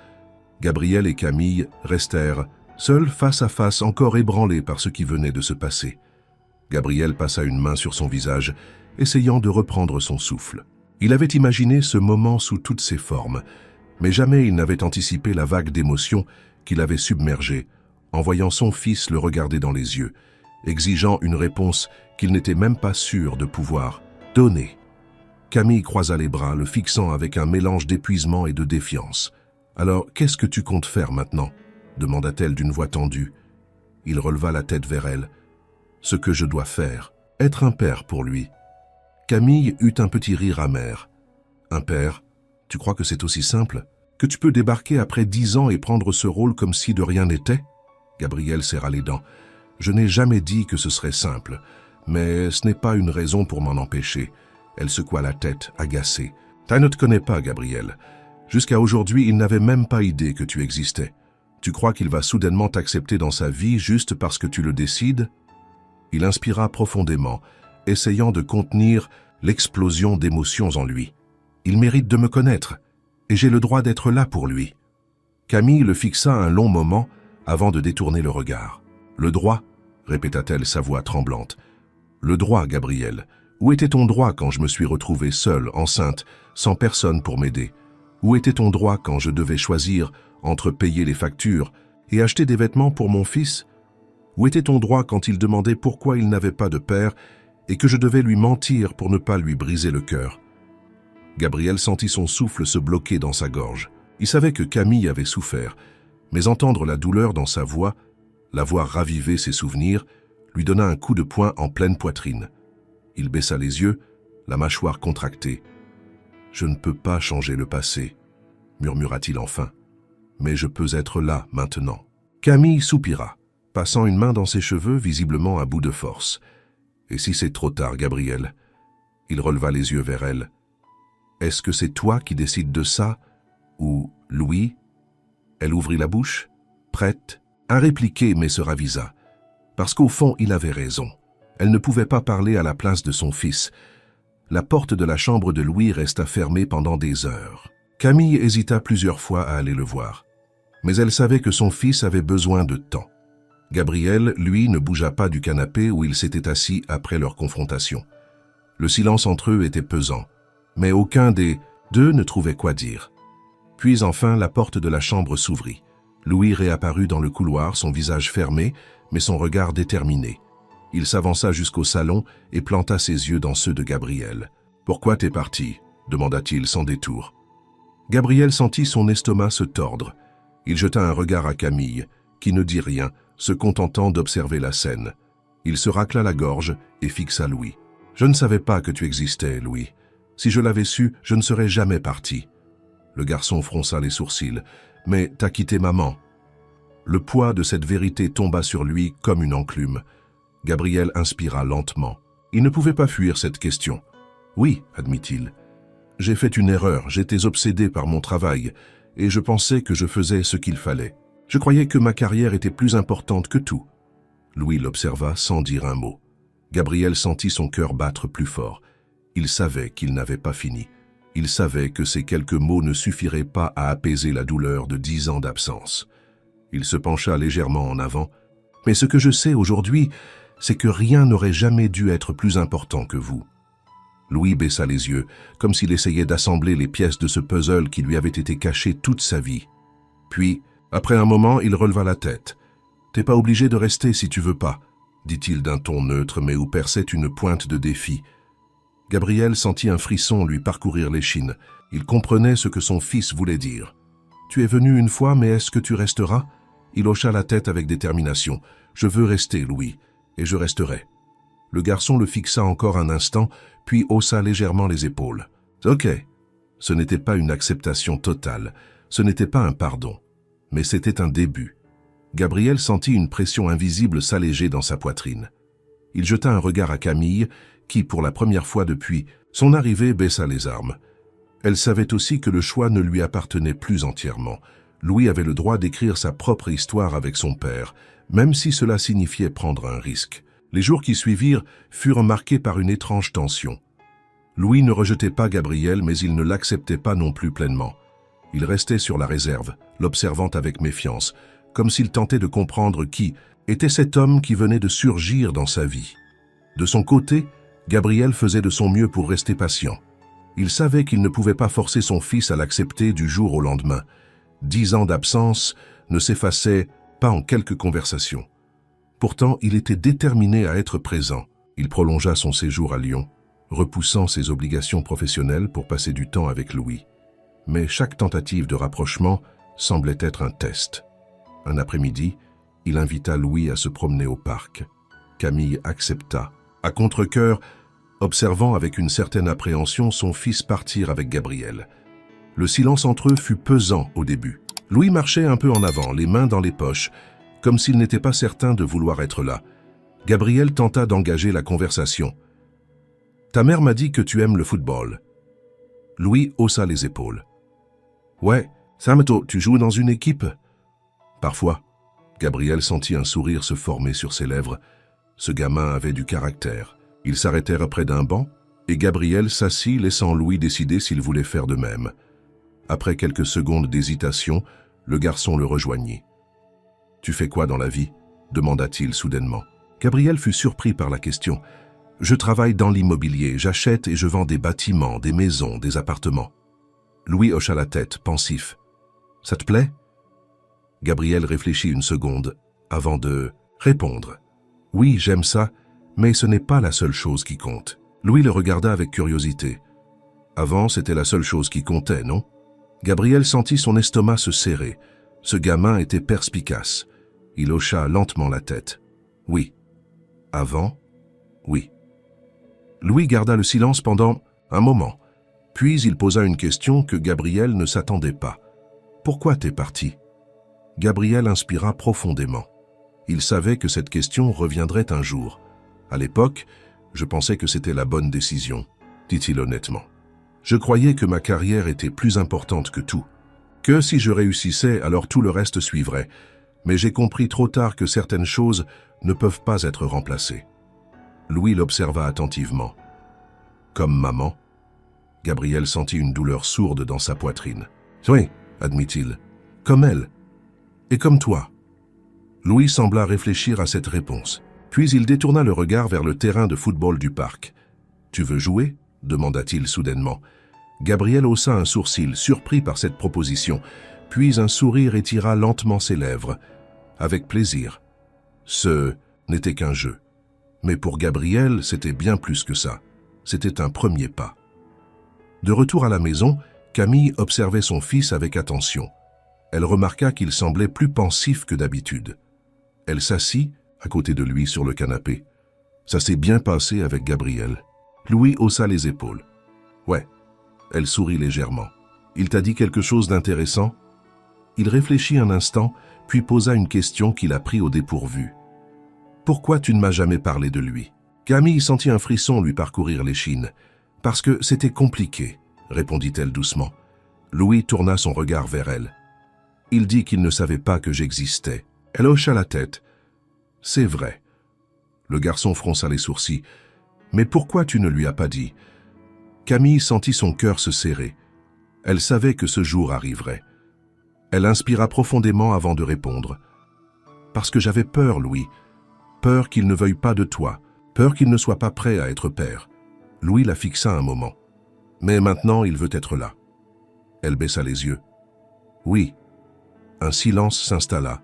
S1: Gabriel et Camille restèrent seuls face à face, encore ébranlés par ce qui venait de se passer. Gabriel passa une main sur son visage, essayant de reprendre son souffle. Il avait imaginé ce moment sous toutes ses formes, mais jamais il n'avait anticipé la vague d'émotions qui l'avait submergé, en voyant son fils le regarder dans les yeux, exigeant une réponse qu'il n'était même pas sûr de pouvoir donner. Camille croisa les bras, le fixant avec un mélange d'épuisement et de défiance. « Alors, qu'est-ce que tu comptes faire maintenant ?» demanda-t-elle d'une voix tendue. Il releva la tête vers elle. « Ce que je dois faire, être un père pour lui. » Camille eut un petit rire amer. « Un père, tu crois que c'est aussi simple? Que tu peux débarquer après 10 ans et prendre ce rôle comme si de rien n'était ?» Gabriel serra les dents. « Je n'ai jamais dit que ce serait simple, mais ce n'est pas une raison pour m'en empêcher. » Elle secoua la tête, agacée. « Tu ne te connais pas, Gabriel. Jusqu'à aujourd'hui, il n'avait même pas idée que tu existais. Tu crois qu'il va soudainement t'accepter dans sa vie juste parce que tu le décides ?» Il inspira profondément, essayant de contenir l'explosion d'émotions en lui. « Il mérite de me connaître, et j'ai le droit d'être là pour lui. » Camille le fixa un long moment avant de détourner le regard. « Le droit ?» répéta-t-elle, sa voix tremblante. « Le droit, Gabriel. Où était ton droit quand je me suis retrouvée seule, enceinte, sans personne pour m'aider? Où était ton droit quand je devais choisir entre payer les factures et acheter des vêtements pour mon fils? Où était ton droit quand il demandait pourquoi il n'avait pas de père et que je devais lui mentir pour ne pas lui briser le cœur? » Gabriel sentit son souffle se bloquer dans sa gorge. Il savait que Camille avait souffert, mais entendre la douleur dans sa voix, la voir raviver ses souvenirs, lui donna un coup de poing en pleine poitrine. Il baissa les yeux, la mâchoire contractée. « Je ne peux pas changer le passé, » murmura-t-il enfin. « Mais je peux être là maintenant. » Camille soupira, passant une main dans ses cheveux, visiblement à bout de force. « Et si c'est trop tard, Gabriel ?» Il releva les yeux vers elle. « Est-ce que c'est toi qui décides de ça? Ou Louis ?» Elle ouvrit la bouche, prête à répliquer, mais se ravisa. Parce qu'au fond, il avait raison. Elle ne pouvait pas parler à la place de son fils. La porte de la chambre de Louis resta fermée pendant des heures. Camille hésita plusieurs fois à aller le voir. Mais elle savait que son fils avait besoin de temps. Gabriel, lui, ne bougea pas du canapé où il s'était assis après leur confrontation. Le silence entre eux était pesant, mais aucun des deux ne trouvait quoi dire. Puis enfin, la porte de la chambre s'ouvrit. Louis réapparut dans le couloir, son visage fermé, mais son regard déterminé. Il s'avança jusqu'au salon et planta ses yeux dans ceux de Gabriel. « Pourquoi t'es parti ?» demanda-t-il sans détour. Gabriel sentit son estomac se tordre. Il jeta un regard à Camille, qui ne dit rien, se contentant d'observer la scène. Il se racla la gorge et fixa Louis. « Je ne savais pas que tu existais, Louis. Si je l'avais su, je ne serais jamais parti. » Le garçon fronça les sourcils. « Mais t'as quitté maman. » Le poids de cette vérité tomba sur lui comme une enclume. Gabriel inspira lentement. Il ne pouvait pas fuir cette question. « Oui, admit-il. J'ai fait une erreur, j'étais obsédé par mon travail, et je pensais que je faisais ce qu'il fallait. Je croyais que ma carrière était plus importante que tout. » Louis l'observa sans dire un mot. Gabriel sentit son cœur battre plus fort. Il savait qu'il n'avait pas fini. Il savait que ces quelques mots ne suffiraient pas à apaiser la douleur de 10 ans d'absence. Il se pencha légèrement en avant. « Mais ce que je sais aujourd'hui, c'est que rien n'aurait jamais dû être plus important que vous. » Louis baissa les yeux, comme s'il essayait d'assembler les pièces de ce puzzle qui lui avait été caché toute sa vie. Puis, après un moment, il releva la tête. « T'es pas obligé de rester si tu veux pas, » dit-il d'un ton neutre, mais où perçait une pointe de défi. Gabriel sentit un frisson lui parcourir l'échine. Il comprenait ce que son fils voulait dire. « Tu es venu une fois, mais est-ce que tu resteras ?» Il hocha la tête avec détermination. « Je veux rester, Louis, et je resterai. » Le garçon le fixa encore un instant, puis haussa légèrement les épaules. « Ok. » Ce n'était pas une acceptation totale, ce n'était pas un pardon, mais c'était un début. Gabriel sentit une pression invisible s'alléger dans sa poitrine. Il jeta un regard à Camille, qui, pour la première fois depuis son arrivée, baissa les armes. Elle savait aussi que le choix ne lui appartenait plus entièrement. Louis avait le droit d'écrire sa propre histoire avec son père, même si cela signifiait prendre un risque. Les jours qui suivirent furent marqués par une étrange tension. Louis ne rejetait pas Gabriel, mais il ne l'acceptait pas non plus pleinement. Il restait sur la réserve, l'observant avec méfiance, comme s'il tentait de comprendre qui était cet homme qui venait de surgir dans sa vie. De son côté, Gabriel faisait de son mieux pour rester patient. Il savait qu'il ne pouvait pas forcer son fils à l'accepter du jour au lendemain. 10 ans d'absence ne s'effaçaient pas en quelques conversations. Pourtant, il était déterminé à être présent. Il prolongea son séjour à Lyon, repoussant ses obligations professionnelles pour passer du temps avec Louis. Mais chaque tentative de rapprochement semblait être un test. Un après-midi, il invita Louis à se promener au parc. Camille accepta, à contre-cœur, observant avec une certaine appréhension son fils partir avec Gabriel. Le silence entre eux fut pesant au début. Louis marchait un peu en avant, les mains dans les poches, comme s'il n'était pas certain de vouloir être là. Gabriel tenta d'engager la conversation. « Ta mère m'a dit que tu aimes le football. » Louis haussa les épaules. « Ouais, Sameto, tu joues dans une équipe ?»« Parfois. » Gabriel sentit un sourire se former sur ses lèvres. Ce gamin avait du caractère. Ils s'arrêtèrent près d'un banc, et Gabriel s'assit, laissant Louis décider s'il voulait faire de même. Après quelques secondes d'hésitation, le garçon le rejoignit. « Tu fais quoi dans la vie ?» demanda-t-il soudainement. Gabriel fut surpris par la question. « Je travaille dans l'immobilier, j'achète et je vends des bâtiments, des maisons, des appartements. » Louis hocha la tête, pensif. « Ça te plaît ?» Gabriel réfléchit une seconde, avant de répondre. « Oui, j'aime ça, mais ce n'est pas la seule chose qui compte. » Louis le regarda avec curiosité. Avant, c'était la seule chose qui comptait, non? Gabriel sentit son estomac se serrer. Ce gamin était perspicace. Il hocha lentement la tête. « Oui. » « Avant? » « Oui. » Louis garda le silence pendant un moment. Puis il posa une question que Gabriel ne s'attendait pas. « Pourquoi t'es parti ?» Gabriel inspira profondément. Il savait que cette question reviendrait un jour. À l'époque, je pensais que c'était la bonne décision, dit-il honnêtement. Je croyais que ma carrière était plus importante que tout. Que si je réussissais, alors tout le reste suivrait. Mais j'ai compris trop tard que certaines choses ne peuvent pas être remplacées. Louis l'observa attentivement. Comme maman, Gabriel sentit une douleur sourde dans sa poitrine. « Oui, admit-il, comme elle. » Et comme toi. Louis sembla réfléchir à cette réponse. Puis il détourna le regard vers le terrain de football du parc. « Tu veux jouer ?» demanda-t-il soudainement. Gabriel haussa un sourcil, surpris par cette proposition, puis un sourire étira lentement ses lèvres. Avec plaisir. Ce n'était qu'un jeu. Mais pour Gabriel, c'était bien plus que ça. C'était un premier pas. De retour à la maison, Camille observait son fils avec attention. Elle remarqua qu'il semblait plus pensif que d'habitude. Elle s'assit à côté de lui sur le canapé. Ça s'est bien passé avec Gabriel. Louis haussa les épaules. Ouais. Elle sourit légèrement. Il t'a dit quelque chose d'intéressant? Il réfléchit un instant, puis posa une question qui l'a pris au dépourvu. Pourquoi tu ne m'as jamais parlé de lui? Camille sentit un frisson lui parcourir l'échine. Parce que c'était compliqué, répondit-elle doucement. Louis tourna son regard vers elle. Il dit qu'il ne savait pas que j'existais. Elle hocha la tête. C'est vrai. Le garçon fronça les sourcils. Mais pourquoi tu ne lui as pas dit? Camille sentit son cœur se serrer. Elle savait que ce jour arriverait. Elle inspira profondément avant de répondre. Parce que j'avais peur, Louis. Peur qu'il ne veuille pas de toi. Peur qu'il ne soit pas prêt à être père. Louis la fixa un moment. Mais maintenant, il veut être là. Elle baissa les yeux. Oui. Un silence s'installa.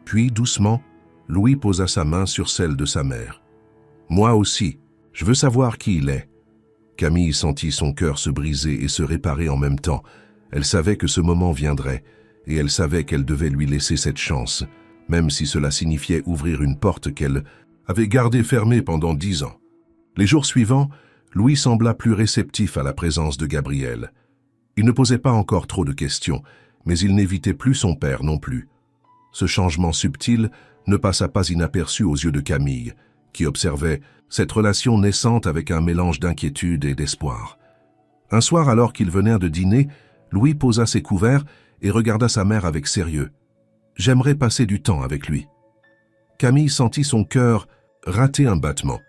S1: Puis, doucement, Louis posa sa main sur celle de sa mère. Moi aussi, je veux savoir qui il est. Camille sentit son cœur se briser et se réparer en même temps. Elle savait que ce moment viendrait, et elle savait qu'elle devait lui laisser cette chance, même si cela signifiait ouvrir une porte qu'elle avait gardée fermée pendant 10 ans. Les jours suivants, Louis sembla plus réceptif à la présence de Gabriel. Il ne posait pas encore trop de questions, mais il n'évitait plus son père non plus. Ce changement subtil ne passa pas inaperçu aux yeux de Camille, qui observait cette relation naissante avec un mélange d'inquiétude et d'espoir. Un soir, alors qu'ils venaient de dîner, Louis posa ses couverts et regarda sa mère avec sérieux. « J'aimerais passer du temps avec lui. » Camille sentit son cœur rater un battement.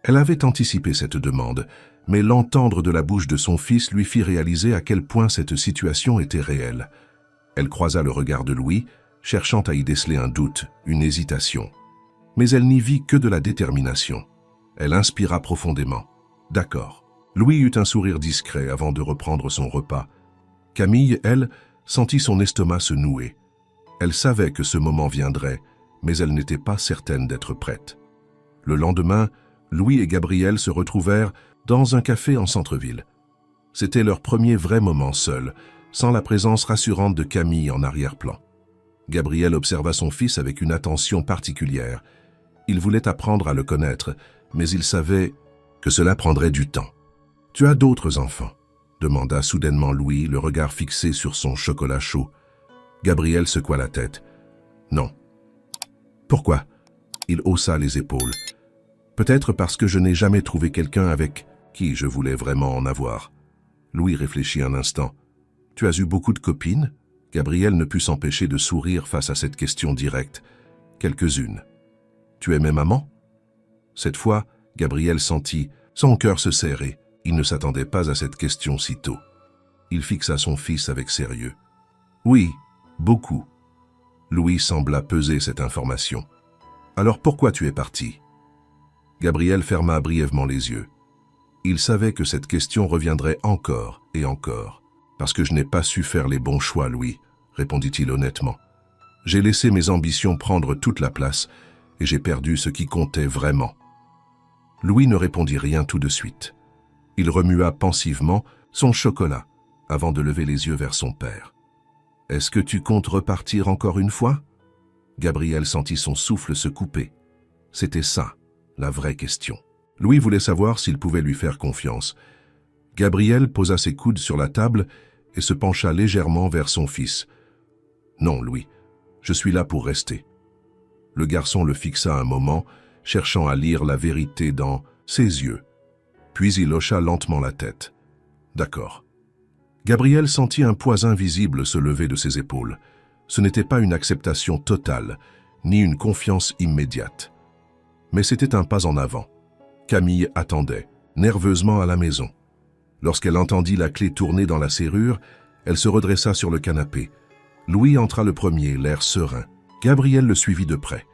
S1: Elle avait anticipé cette demande, mais l'entendre de la bouche de son fils lui fit réaliser à quel point cette situation était réelle. Elle croisa le regard de Louis, cherchant à y déceler un doute, une hésitation. Mais elle n'y vit que de la détermination. Elle inspira profondément. « D'accord. » Louis eut un sourire discret avant de reprendre son repas. Camille, elle, sentit son estomac se nouer. Elle savait que ce moment viendrait, mais elle n'était pas certaine d'être prête. Le lendemain, Louis et Gabriel se retrouvèrent dans un café en centre-ville. C'était leur premier vrai moment seul, sans la présence rassurante de Camille en arrière-plan. Gabriel observa son fils avec une attention particulière. Il voulait apprendre à le connaître, mais il savait que cela prendrait du temps. « Tu as d'autres enfants ?» demanda soudainement Louis, le regard fixé sur son chocolat chaud. Gabriel secoua la tête. « Non. » « Pourquoi ?» Il haussa les épaules. « Peut-être parce que je n'ai jamais trouvé quelqu'un avec qui je voulais vraiment en avoir. » Louis réfléchit un instant. « Tu as eu beaucoup de copines ?» Gabriel ne put s'empêcher de sourire face à cette question directe. « Quelques-unes. »« Tu es même amant ?» Cette fois, Gabriel sentit son cœur se serrer. Il ne s'attendait pas à cette question si tôt. Il fixa son fils avec sérieux. « Oui, beaucoup. » Louis sembla peser cette information. « Alors pourquoi tu es parti ?» Gabriel ferma brièvement les yeux. Il savait que cette question reviendrait encore et encore. « Parce que je n'ai pas su faire les bons choix, Louis, » répondit-il honnêtement. « J'ai laissé mes ambitions prendre toute la place et j'ai perdu ce qui comptait vraiment. » Louis ne répondit rien tout de suite. Il remua pensivement son chocolat avant de lever les yeux vers son père. « Est-ce que tu comptes repartir encore une fois ?» Gabriel sentit son souffle se couper. C'était ça, la vraie question. Louis voulait savoir s'il pouvait lui faire confiance. Gabriel posa ses coudes sur la table et se pencha légèrement vers son fils. « Non, Louis, je suis là pour rester. » Le garçon le fixa un moment, cherchant à lire la vérité dans ses yeux. Puis il hocha lentement la tête. « D'accord. » Gabriel sentit un poids invisible se lever de ses épaules. Ce n'était pas une acceptation totale, ni une confiance immédiate. Mais c'était un pas en avant. Camille attendait, nerveusement à la maison. Lorsqu'elle entendit la clé tourner dans la serrure, elle se redressa sur le canapé. Louis entra le premier, l'air serein. Gabrielle le suivit de près,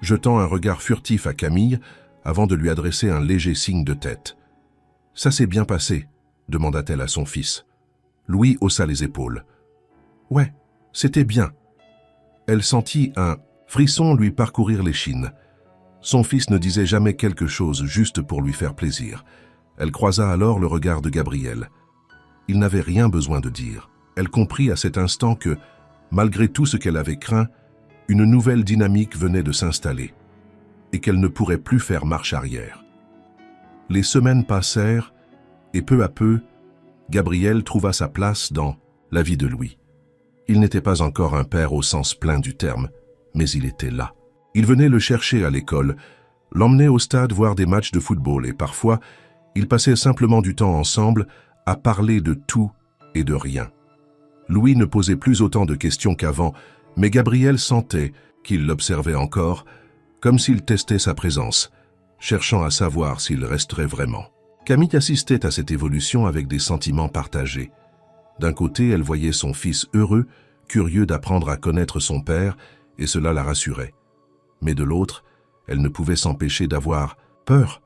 S1: jetant un regard furtif à Camille avant de lui adresser un léger signe de tête. « Ça s'est bien passé ?» demanda-t-elle à son fils. Louis haussa les épaules. « Ouais, c'était bien. » Elle sentit un frisson lui parcourir l'échine. Son fils ne disait jamais quelque chose juste pour lui faire plaisir. Elle croisa alors le regard de Gabrielle. Il n'avait rien besoin de dire. Elle comprit à cet instant que, malgré tout ce qu'elle avait craint, une nouvelle dynamique venait de s'installer et qu'elle ne pourrait plus faire marche arrière. Les semaines passèrent et peu à peu, Gabrielle trouva sa place dans la vie de Louis. Il n'était pas encore un père au sens plein du terme, mais il était là. Il venait le chercher à l'école, l'emmenait au stade voir des matchs de football et parfois, ils passaient simplement du temps ensemble à parler de tout et de rien. Louis ne posait plus autant de questions qu'avant, mais Gabrielle sentait qu'il l'observait encore, comme s'il testait sa présence, cherchant à savoir s'il resterait vraiment. Camille assistait à cette évolution avec des sentiments partagés. D'un côté, elle voyait son fils heureux, curieux d'apprendre à connaître son père, et cela la rassurait. Mais de l'autre, elle ne pouvait s'empêcher d'avoir peur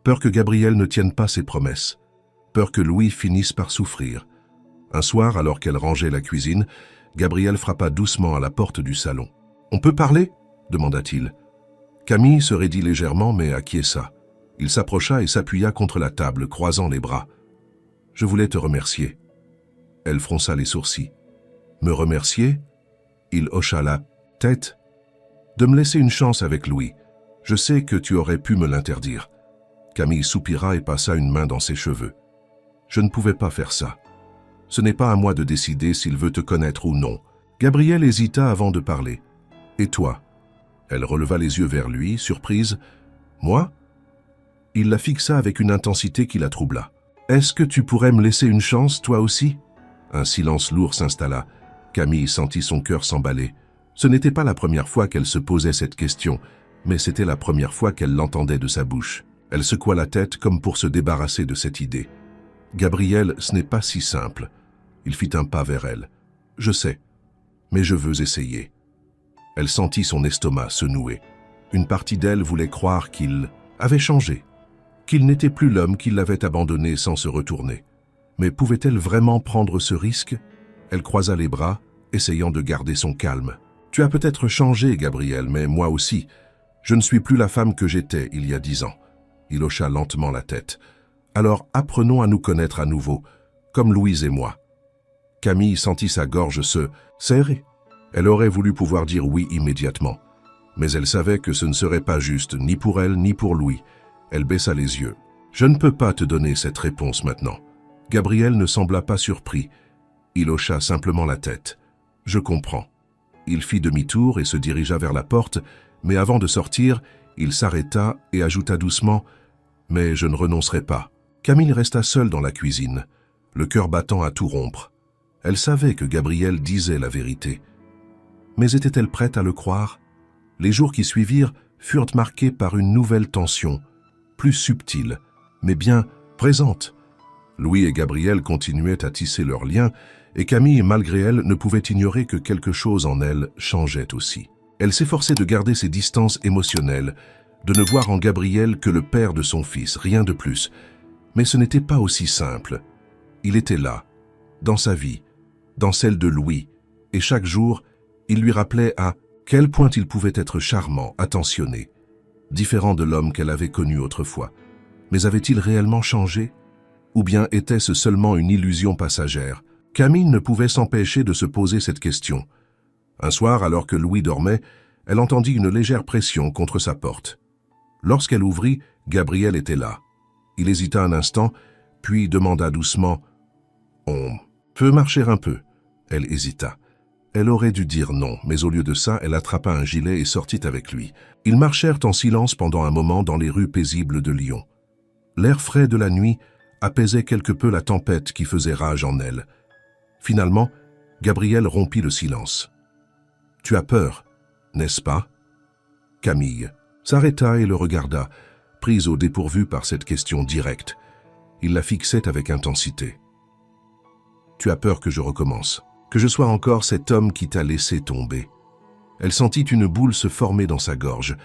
S1: que Gabrielle ne tienne pas ses promesses, peur que Louis finisse par souffrir. Un soir, alors qu'elle rangeait la cuisine, Gabrielle frappa doucement à la porte du salon. « On peut parler ?» demanda-t-il. Camille se raidit légèrement, mais acquiesça. Il s'approcha et s'appuya contre la table, croisant les bras. « Je voulais te remercier. » Elle fronça les sourcils. « Me remercier ?» Il hocha la tête. « De me laisser une chance avec Louis. Je sais que tu aurais pu me l'interdire. » Camille soupira et passa une main dans ses cheveux. « Je ne pouvais pas faire ça. Ce n'est pas à moi de décider s'il veut te connaître ou non. » Gabrielle hésita avant de parler. « Et toi ?» Elle releva les yeux vers lui, surprise. « Moi ?» Il la fixa avec une intensité qui la troubla. « Est-ce que tu pourrais me laisser une chance, toi aussi ?» Un silence lourd s'installa. Camille sentit son cœur s'emballer. Ce n'était pas la première fois qu'elle se posait cette question, mais c'était la première fois qu'elle l'entendait de sa bouche. Elle secoua la tête comme pour se débarrasser de cette idée. « Gabrielle, ce n'est pas si simple. » Il fit un pas vers elle. « Je sais, mais je veux essayer. » Elle sentit son estomac se nouer. Une partie d'elle voulait croire qu'il avait changé, qu'il n'était plus l'homme qui l'avait abandonné sans se retourner. Mais pouvait-elle vraiment prendre ce risque? Elle croisa les bras, essayant de garder son calme. « Tu as peut-être changé, Gabrielle, mais moi aussi. Je ne suis plus la femme que j'étais il y a 10 ans. » Il hocha lentement la tête. « Alors apprenons à nous connaître à nouveau, comme Louise et moi. » Camille sentit sa gorge se serrer. Elle aurait voulu pouvoir dire oui immédiatement. Mais elle savait que ce ne serait pas juste, ni pour elle, ni pour Louis. Elle baissa les yeux. « Je ne peux pas te donner cette réponse maintenant. » Gabriel ne sembla pas surpris. Il hocha simplement la tête. « Je comprends. » Il fit demi-tour et se dirigea vers la porte, mais avant de sortir, il s'arrêta et ajouta doucement « Mais je ne renoncerai pas. » Camille resta seule dans la cuisine, le cœur battant à tout rompre. Elle savait que Gabriel disait la vérité. Mais était-elle prête à le croire? Les jours qui suivirent furent marqués par une nouvelle tension, plus subtile, mais bien présente. Louis et Gabriel continuaient à tisser leur lien, et Camille, malgré elle, ne pouvait ignorer que quelque chose en elle changeait aussi. Elle s'efforçait de garder ses distances émotionnelles, de ne voir en Gabriel que le père de son fils, rien de plus. Mais ce n'était pas aussi simple. Il était là, dans sa vie, dans celle de Louis, et chaque jour, il lui rappelait à quel point il pouvait être charmant, attentionné, différent de l'homme qu'elle avait connu autrefois. Mais avait-il réellement changé? Ou bien était-ce seulement une illusion passagère? Camille ne pouvait s'empêcher de se poser cette question. Un soir, alors que Louis dormait, elle entendit une légère pression contre sa porte. Lorsqu'elle ouvrit, Gabriel était là. Il hésita un instant, puis demanda doucement « On peut marcher un peu ?» Elle hésita. Elle aurait dû dire non, mais au lieu de ça, elle attrapa un gilet et sortit avec lui. Ils marchèrent en silence pendant un moment dans les rues paisibles de Lyon. L'air frais de la nuit apaisait quelque peu la tempête qui faisait rage en elle. Finalement, Gabriel rompit le silence. « Tu as peur, n'est-ce pas ?» Camille s'arrêta et le regarda, prise au dépourvu par cette question directe. Il la fixait avec intensité. « Tu as peur que je recommence ?» Que je sois encore cet homme qui t'a laissé tomber. Elle sentit une boule se former dans sa gorge.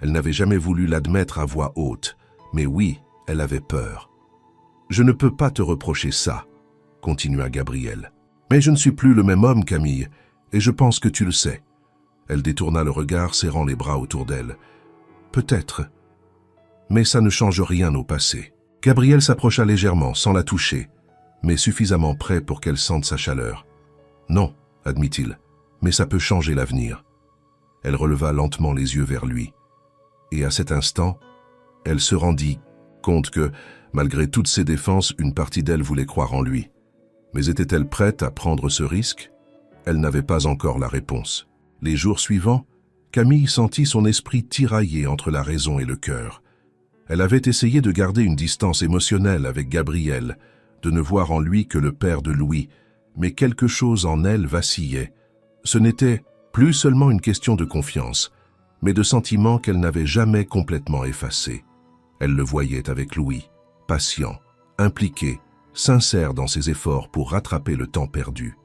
S1: Elle n'avait jamais voulu l'admettre à voix haute, mais oui, elle avait peur. « Je ne peux pas te reprocher ça, » continua Gabriel. « Mais je ne suis plus le même homme, Camille, et je pense que tu le sais. » Elle détourna le regard, serrant les bras autour d'elle. « Peut-être, mais ça ne change rien au passé. » Gabriel s'approcha légèrement, sans la toucher, mais suffisamment près pour qu'elle sente sa chaleur. « Non, » admit-il, « mais ça peut changer l'avenir. » Elle releva lentement les yeux vers lui. Et à cet instant, elle se rendit compte que, malgré toutes ses défenses, une partie d'elle voulait croire en lui. Mais était-elle prête à prendre ce risque? Elle n'avait pas encore la réponse. Les jours suivants, Camille sentit son esprit tiraillé entre la raison et le cœur. Elle avait essayé de garder une distance émotionnelle avec Gabriel, de ne voir en lui que le père de Louis, mais quelque chose en elle vacillait. Ce n'était plus seulement une question de confiance, mais de sentiments qu'elle n'avait jamais complètement effacés. Elle le voyait avec Louis, patient, impliqué, sincère dans ses efforts pour rattraper le temps perdu.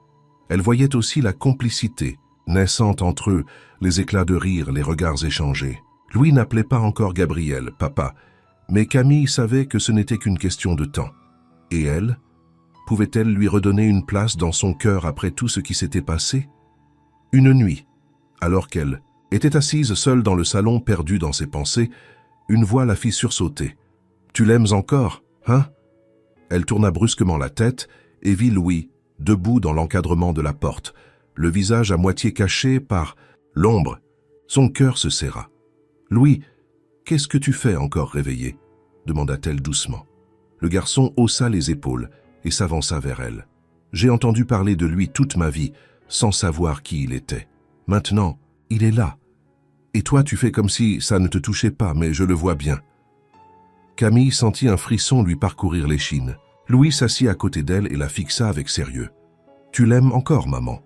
S1: Elle voyait aussi la complicité, naissant entre eux, les éclats de rire, les regards échangés. Louis n'appelait pas encore Gabriel « papa », mais Camille savait que ce n'était qu'une question de temps. Et elle, pouvait-elle lui redonner une place dans son cœur après tout ce qui s'était passé? Une nuit, alors qu'elle était assise seule dans le salon, perdue dans ses pensées, une voix la fit sursauter. « Tu l'aimes encore, hein ?» Elle tourna brusquement la tête et vit Louis, debout dans l'encadrement de la porte, le visage à moitié caché par l'ombre. Son cœur se serra. « Louis, qu'est-ce que tu fais encore réveillé ?» demanda-t-elle doucement. Le garçon haussa les épaules et s'avança vers elle. « J'ai entendu parler de lui toute ma vie, sans savoir qui il était. Maintenant, il est là. Et toi, tu fais comme si ça ne te touchait pas, mais je le vois bien. » Camille sentit un frisson lui parcourir l'échine. Louis s'assit à côté d'elle et la fixa avec sérieux. « Tu l'aimes encore, maman ?»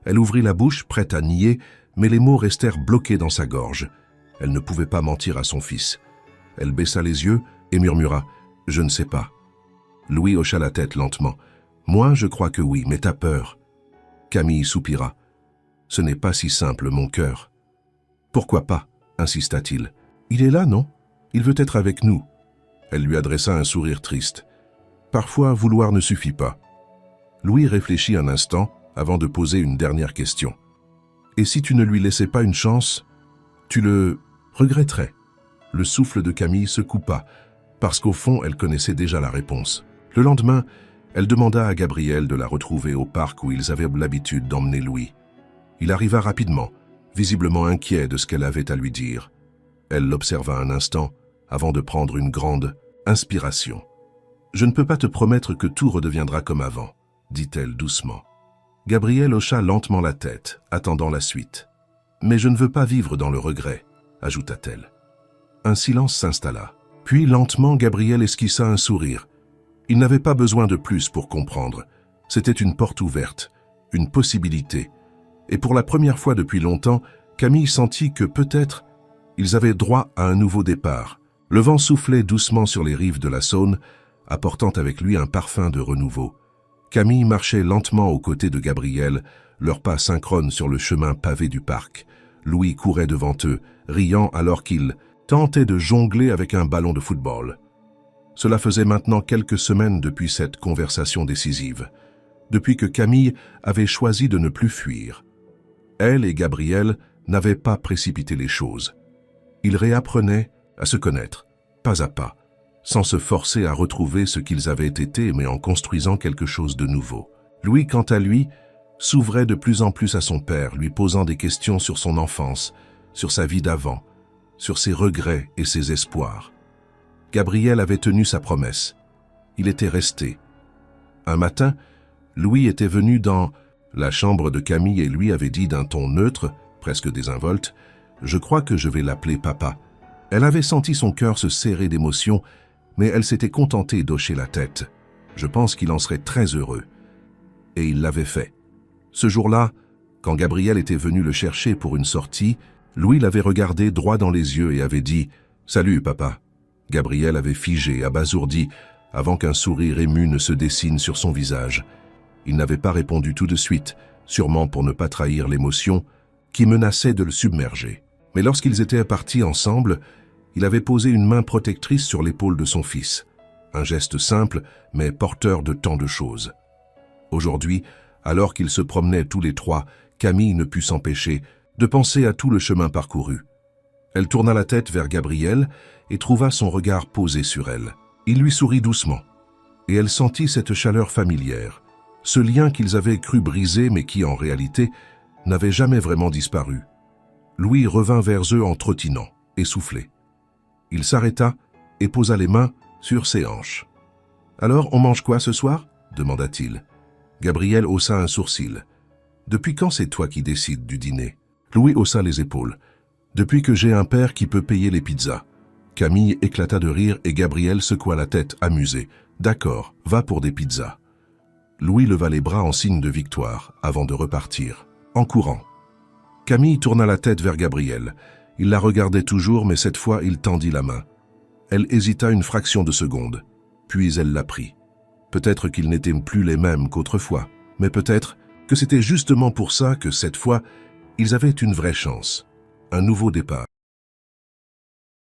S1: Elle ouvrit la bouche, prête à nier, mais les mots restèrent bloqués dans sa gorge. Elle ne pouvait pas mentir à son fils. Elle baissa les yeux et murmura « Je ne sais pas. » Louis hocha la tête lentement. « Moi, je crois que oui, mais t'as peur. » Camille soupira. « Ce n'est pas si simple, mon cœur. »« Pourquoi pas ?» insista-t-il. « Il est là, non? Il veut être avec nous. » Elle lui adressa un sourire triste. « Parfois, vouloir ne suffit pas. » Louis réfléchit un instant avant de poser une dernière question. « Et si tu ne lui laissais pas une chance, tu le regretterais ?» Le souffle de Camille se coupa, parce qu'au fond, elle connaissait déjà la réponse. Le lendemain, elle demanda à Gabriel de la retrouver au parc où ils avaient l'habitude d'emmener Louis. Il arriva rapidement, visiblement inquiet de ce qu'elle avait à lui dire. Elle l'observa un instant, avant de prendre une grande inspiration. « Je ne peux pas te promettre que tout redeviendra comme avant, » dit-elle doucement. Gabriel hocha lentement la tête, attendant la suite. « Mais je ne veux pas vivre dans le regret, » ajouta-t-elle. Un silence s'installa. Puis, lentement, Gabriel esquissa un sourire. Il n'avait pas besoin de plus pour comprendre. C'était une porte ouverte, une possibilité. Et pour la première fois depuis longtemps, Camille sentit que peut-être ils avaient droit à un nouveau départ. Le vent soufflait doucement sur les rives de la Saône, apportant avec lui un parfum de renouveau. Camille marchait lentement aux côtés de Gabriel, leurs pas synchrones sur le chemin pavé du parc. Louis courait devant eux, riant alors qu'il tentait de jongler avec un ballon de football. Cela faisait maintenant quelques semaines depuis cette conversation décisive, depuis que Camille avait choisi de ne plus fuir. Elle et Gabriel n'avaient pas précipité les choses. Ils réapprenaient à se connaître, pas à pas, sans se forcer à retrouver ce qu'ils avaient été, mais en construisant quelque chose de nouveau. Louis, quant à lui, s'ouvrait de plus en plus à son père, lui posant des questions sur son enfance, sur sa vie d'avant, sur ses regrets et ses espoirs. Gabriel avait tenu sa promesse. Il était resté. Un matin, Louis était venu dans la chambre de Camille et lui avait dit d'un ton neutre, presque désinvolte, « Je crois que je vais l'appeler papa. » Elle avait senti son cœur se serrer d'émotion, mais elle s'était contentée d'hocher la tête. Je pense qu'il en serait très heureux. Et il l'avait fait. Ce jour-là, quand Gabriel était venu le chercher pour une sortie, Louis l'avait regardé droit dans les yeux et avait dit « Salut, papa ». Gabriel avait figé, abasourdi, avant qu'un sourire ému ne se dessine sur son visage. Il n'avait pas répondu tout de suite, sûrement pour ne pas trahir l'émotion qui menaçait de le submerger. Mais lorsqu'ils étaient partis ensemble, il avait posé une main protectrice sur l'épaule de son fils. Un geste simple, mais porteur de tant de choses. Aujourd'hui, alors qu'ils se promenaient tous les trois, Camille ne put s'empêcher de penser à tout le chemin parcouru. Elle tourna la tête vers Gabriel et trouva son regard posé sur elle. Il lui sourit doucement, et elle sentit cette chaleur familière, ce lien qu'ils avaient cru briser mais qui, en réalité, n'avait jamais vraiment disparu. Louis revint vers eux en trottinant, essoufflé. Il s'arrêta et posa les mains sur ses hanches. « Alors, on mange quoi ce soir ?» demanda-t-il. Gabriel haussa un sourcil. « Depuis quand c'est toi qui décides du dîner ?» Louis haussa les épaules. « Depuis que j'ai un père qui peut payer les pizzas. » Camille éclata de rire et Gabriel secoua la tête, amusé. « D'accord, va pour des pizzas. » Louis leva les bras en signe de victoire, avant de repartir, en courant. Camille tourna la tête vers Gabriel. Il la regardait toujours, mais cette fois, il tendit la main. Elle hésita une fraction de seconde, puis elle la prit. Peut-être qu'ils n'étaient plus les mêmes qu'autrefois, mais peut-être que c'était justement pour ça que cette fois, ils avaient une vraie chance, un nouveau départ.